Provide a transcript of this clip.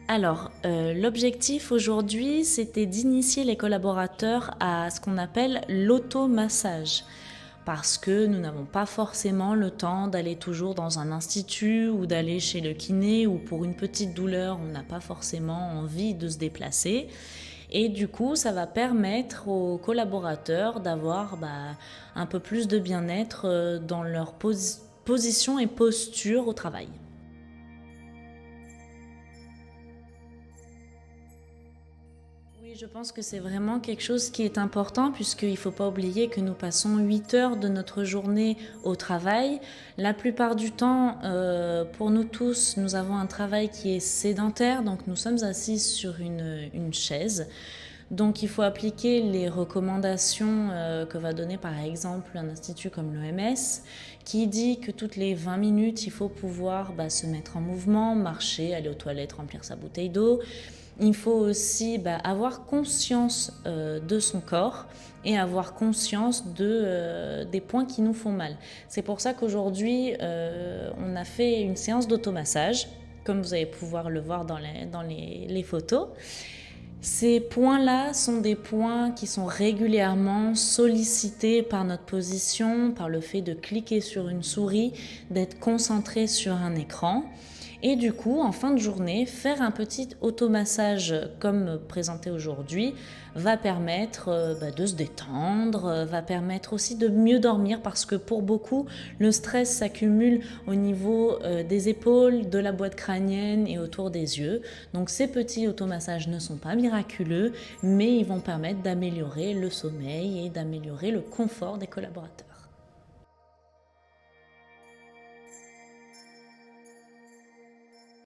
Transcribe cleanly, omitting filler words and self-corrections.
Alors, l'objectif aujourd'hui, c'était d'initier les collaborateurs à ce qu'on appelle l'automassage. Parce que nous n'avons pas forcément le temps d'aller toujours dans un institut ou d'aller chez le kiné, ou pour une petite douleur, on n'a pas forcément envie de se déplacer. Et du coup, ça va permettre aux collaborateurs d'avoir un peu plus de bien-être dans leur position et posture au travail. Oui, je pense que c'est vraiment quelque chose qui est important, puisqu'il ne faut pas oublier que nous passons 8 heures de notre journée au travail. La plupart du temps, pour nous tous, nous avons un travail qui est sédentaire, donc nous sommes assis sur une chaise. Donc il faut appliquer les recommandations que va donner par exemple un institut comme l'OMS, qui dit que toutes les 20 minutes, il faut pouvoir se mettre en mouvement, marcher, aller aux toilettes, remplir sa bouteille d'eau. Il faut aussi avoir conscience de son corps et avoir conscience des points qui nous font mal. C'est pour ça qu'aujourd'hui, on a fait une séance d'automassage, comme vous allez pouvoir le voir dans les photos. Ces points-là sont des points qui sont régulièrement sollicités par notre position, par le fait de cliquer sur une souris, d'être concentré sur un écran. Et du coup, en fin de journée, faire un petit automassage comme présenté aujourd'hui va permettre de se détendre, va permettre aussi de mieux dormir, parce que pour beaucoup, le stress s'accumule au niveau des épaules, de la boîte crânienne et autour des yeux. Donc ces petits automassages ne sont pas miraculeux, mais ils vont permettre d'améliorer le sommeil et d'améliorer le confort des collaborateurs.